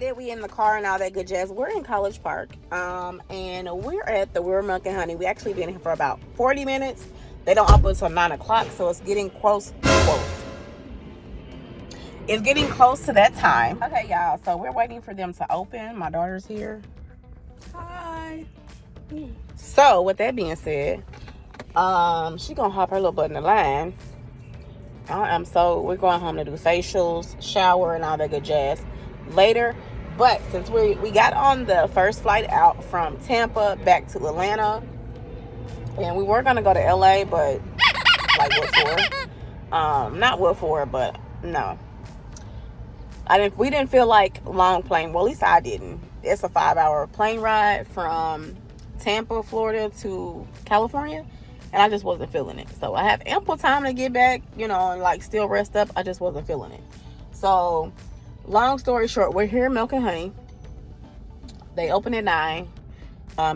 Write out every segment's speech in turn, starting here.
did. We in the car and all that good jazz. We're in College Park, and we're at the We're Milk and Honey. We actually been here for about 40 minutes. They don't open until 9 o'clock, so it's getting close. It's getting close to that time. Okay, y'all. So we're waiting for them to open. My daughter's here. Hi. So with that being said, she gonna hop her little butt in the line. So we're going home to do facials, shower, and all that good jazz later. But since we got on the first flight out from Tampa back to Atlanta, and we were gonna go to LA, but like what for? Not what for, but no. We didn't feel like long plane. Well, at least I didn't. It's a 5-hour plane ride from Tampa, Florida to California, and I just wasn't feeling it. So I have ample time to get back, and like still rest up. I just wasn't feeling it. So long story short, we're here at Milk and Honey. They open at 9.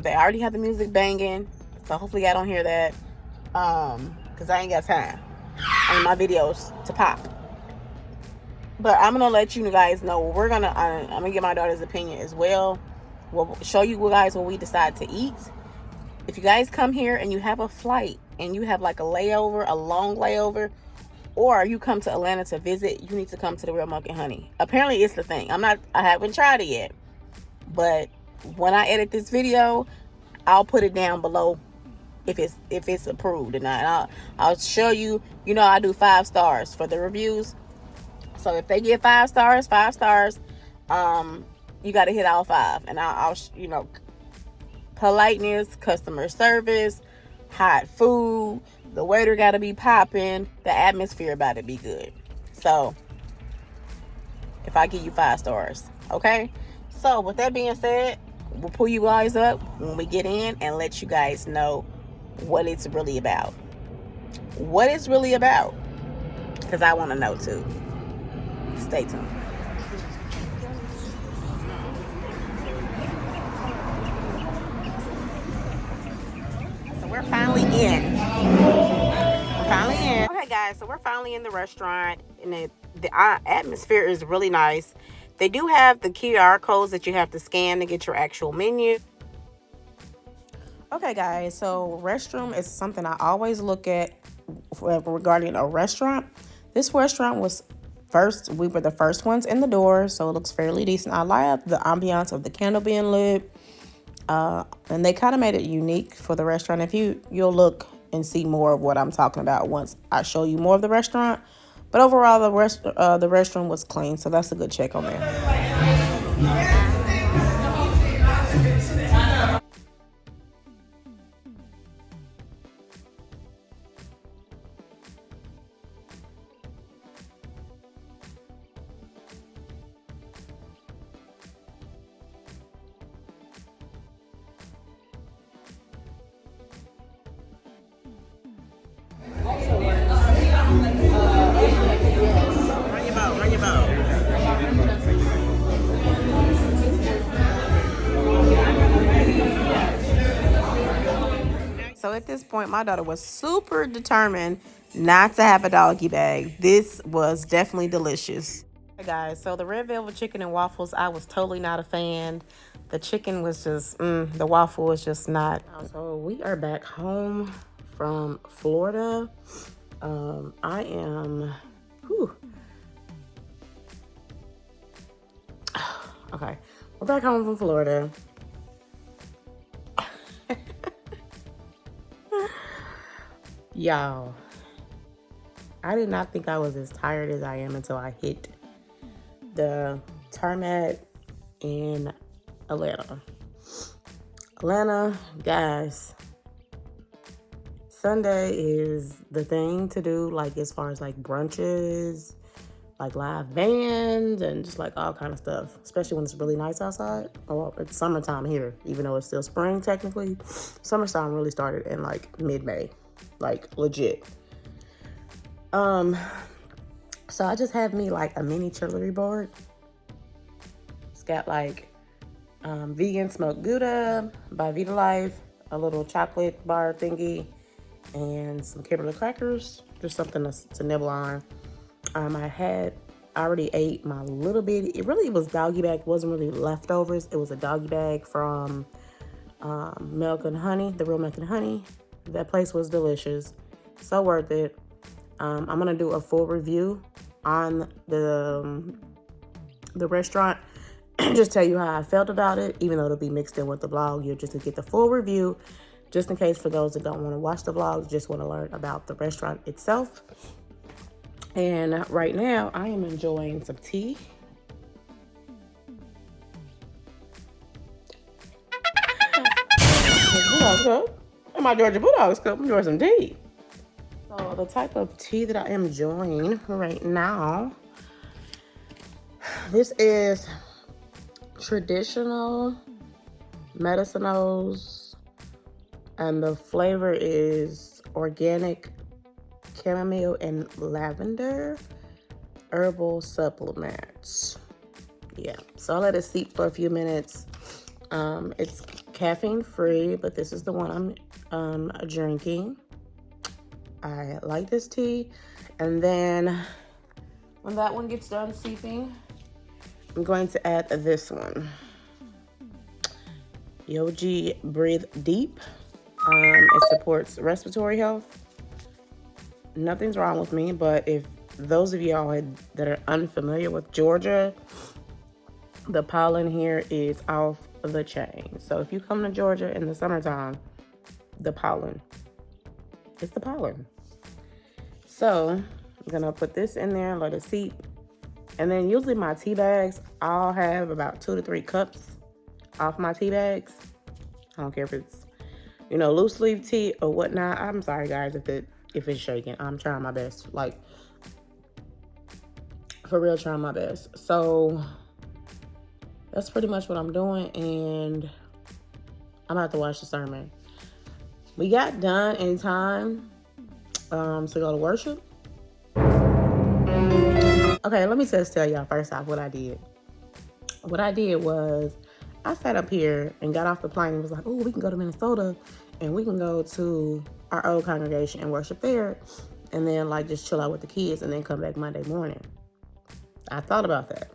They already have the music banging, so hopefully I don't hear that, because I ain't got time. I need my videos to pop. But I'm gonna let you guys know. I'm gonna get my daughter's opinion as well. We'll show you guys what we decide to eat. If you guys come here and you have a flight and you have like a layover, a long layover, or you come to Atlanta to visit, you need to come to the Real Milk and Honey. Apparently it's the thing. I haven't tried it yet, but when I edit this video, I'll put it down below if it's approved, and I'll show you. I do 5 stars for the reviews. So if they get 5 stars, you got to hit all 5. And I'll politeness, customer service, hot food, the waiter got to be popping, the atmosphere about to be good. So if I give you 5 stars, okay? So with that being said, we'll pull you guys up when we get in and let you guys know what it's really about. What it's really about, because I want to know too. Stay tuned. So we're finally in. Okay, guys, so we're finally in the restaurant, and the atmosphere is really nice. They do have the QR codes that you have to scan to get your actual menu. Okay, guys, so restroom is something I always look at regarding a restaurant. This restaurant we were the first ones in the door, so it looks fairly decent. I like the ambiance of the candle being lit, and they kind of made it unique for the restaurant. If you'll look and see more of what I'm talking about once I show you more of the restaurant. But overall, the restroom was clean, so that's a good check on there. Run your boat. So at this point, my daughter was super determined not to have a doggy bag. This was definitely delicious. Hey guys, so the red velvet chicken and waffles, I was totally not a fan. The chicken was just, the waffle was just not. So we are back home from Florida. I am, okay, we're back home from Florida. Y'all, I did not think I was as tired as I am until I hit the tarmac in Atlanta. Guys, Sunday is the thing to do, like as far as like brunches, like live bands, and just like all kind of stuff, especially when it's really nice outside. Well, it's summertime here, even though it's still spring technically. Summertime really started in like mid-May, like legit. So I just have me like a mini charcuterie board. It's got like vegan smoked Gouda by Vita Life, a little chocolate bar thingy, and some Kimberly crackers, just something to nibble on. I had I already ate my little bit. It really was doggy bag. It wasn't really leftovers. It was a doggy bag from Milk and Honey, the Real Milk and Honey. That place was delicious. So worth it. I'm going to do a full review on the restaurant. Just tell you how I felt about it, even though it'll be mixed in with the vlog. You'll just get the full review, just in case for those that don't want to watch the vlog, just want to learn about the restaurant itself. And right now, I am enjoying some tea. And my Georgia Bulldogs Cup, I'm enjoying some tea. So the type of tea that I am enjoying right now, this is traditional medicinals, and the flavor is organic chamomile and lavender herbal supplements. Yeah, so I'll let it steep for a few minutes. It's caffeine free, but this is the one I'm drinking. I like this tea. And then when that one gets done steeping, I'm going to add this one. Yogi Breathe Deep. It supports respiratory health. Nothing's wrong with me, but if those of y'all that are unfamiliar with Georgia, the pollen here is off the chain. So if you come to Georgia in the summertime, the pollen. It's the pollen. So I'm gonna put this in there and let it seep. And then usually my tea bags, I'll have about 2 to 3 cups off my tea bags. I don't care if it's, loose leaf tea or whatnot. I'm sorry guys if it's shaking. I'm trying my best. Like, for real, trying my best. So that's pretty much what I'm doing, and I'm about to watch the sermon. We got done in time to go to worship. Okay, let me just tell y'all first off what I did. What I did was I sat up here and got off the plane and was like, oh, we can go to Minnesota and we can go to our old congregation and worship there, and then just chill out with the kids and then come back Monday morning. I thought about that.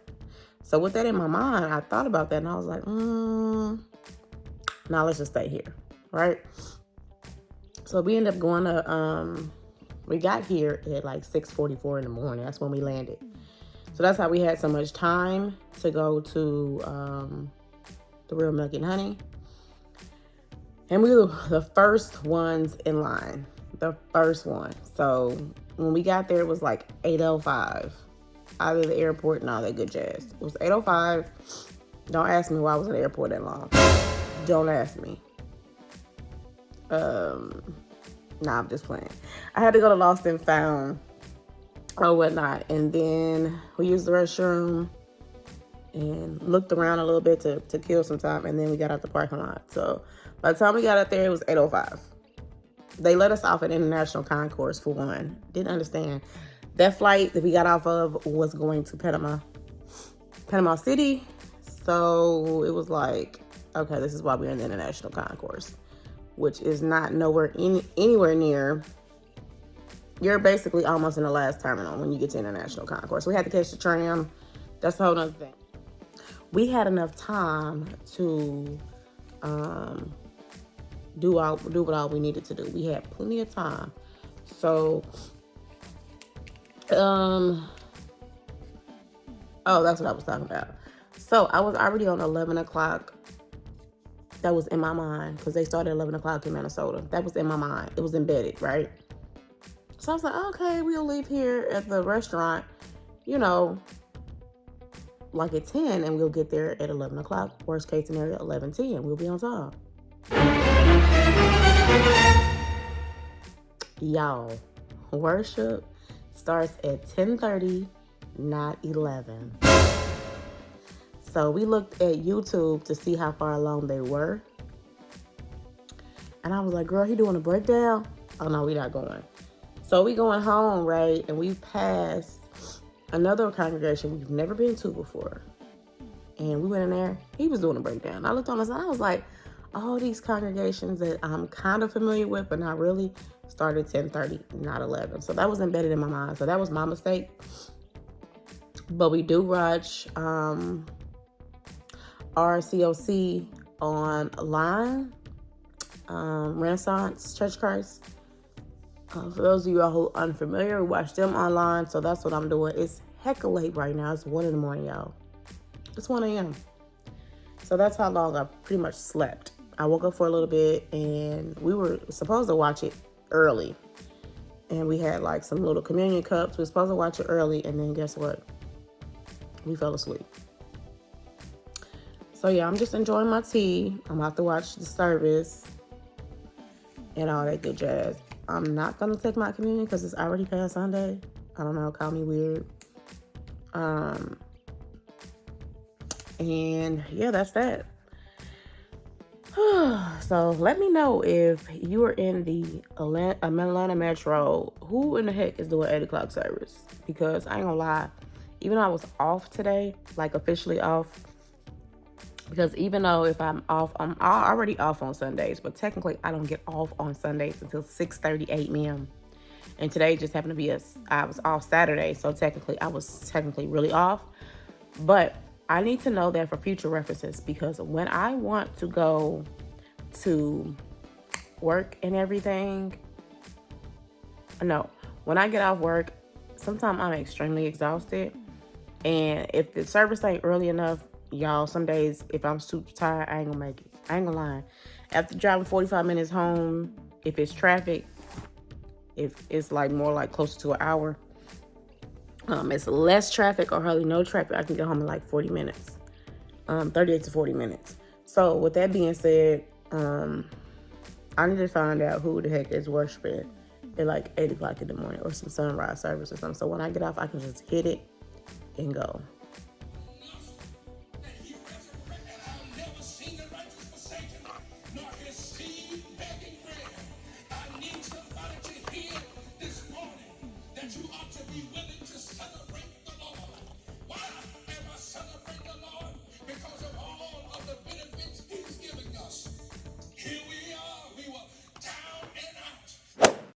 So with that in my mind, I thought about that and I was like, now let's just stay here, right? So we ended up going to, we got here at 6:44 in the morning. That's when we landed. So that's how we had so much time to go to the Real Milk and Honey. And we were the first ones in line. The first one. So when we got there, it was 8:05. Out of the airport and all that good jazz. It was 8:05. Don't ask me why I was in the airport that long. Don't ask me. Nah, I'm just playing. I had to go to Lost and Found or whatnot. And then we used the restroom and looked around a little bit to kill some time. And then we got out the parking lot. So by the time we got out there, it was 8:05. They let us off at International Concourse for one. Didn't understand. That flight that we got off of was going to Panama City. So it was okay, this is why we're in the International Concourse, which is not anywhere near. You're basically almost in the last terminal when you get to International Concourse. We had to catch the tram. That's a whole nother thing. We had enough time to do what all we needed to do. We had plenty of time. So that's what I was talking about. So I was already on 11 o'clock. That was in my mind because they started at 11 o'clock in Minnesota. That was in my mind. It was embedded, right? So I was like, okay, we'll leave here at the restaurant, at 10, and we'll get there at 11 o'clock. Worst case scenario, 11:10. We'll be on time. Y'all, worship starts at 10:30, not 11. So we looked at YouTube to see how far along they were. And I was like, girl, he doing a breakdown? Oh, no, we not going. So we going home, right? And we passed another congregation we've never been to before. And we went in there. He was doing a breakdown. I looked on the side. I was like, all these congregations that I'm kind of familiar with, but not really, started 10:30, not 11. So that was embedded in my mind. So that was my mistake. But we do watch RCOC online, Renaissance Church Christ. For those of you who are unfamiliar, we watch them online. So that's what I'm doing. It's hecka late right now. It's 1 in the morning, y'all. It's 1 a.m. So that's how long I pretty much slept. I woke up for a little bit, and we were supposed to watch it early. And we had like some little communion cups. We were supposed to watch it early, and then guess what? We fell asleep. So yeah, I'm just enjoying my tea. I'm about to watch the service and all that good jazz. I'm not gonna take my communion because it's already past Sunday. I don't know, call me weird. And yeah, that's that. So let me know if you are in the Atlanta Metro, who in the heck is doing 8 o'clock service? Because I ain't gonna lie, even though I was off today, like officially off, because even though if I'm off, I'm already off on Sundays, but technically I don't get off on Sundays until 6:38 p.m. And today just happened to be I was off Saturday, so I was really off. But I need to know that for future references, because when I want to go to work and everything, when I get off work, sometimes I'm extremely exhausted. And if the service ain't early enough, y'all, some days if I'm super tired, I ain't gonna make it. I ain't gonna lie. After driving 45 minutes home, if it's traffic, if it's like more like closer to an hour, it's less traffic or hardly no traffic, I can get home in like 40 minutes, 38 to 40 minutes. So with that being said, I need to find out who the heck is worshiping at like 8 o'clock in the morning or some sunrise service or something. So when I get off, I can just hit it and go.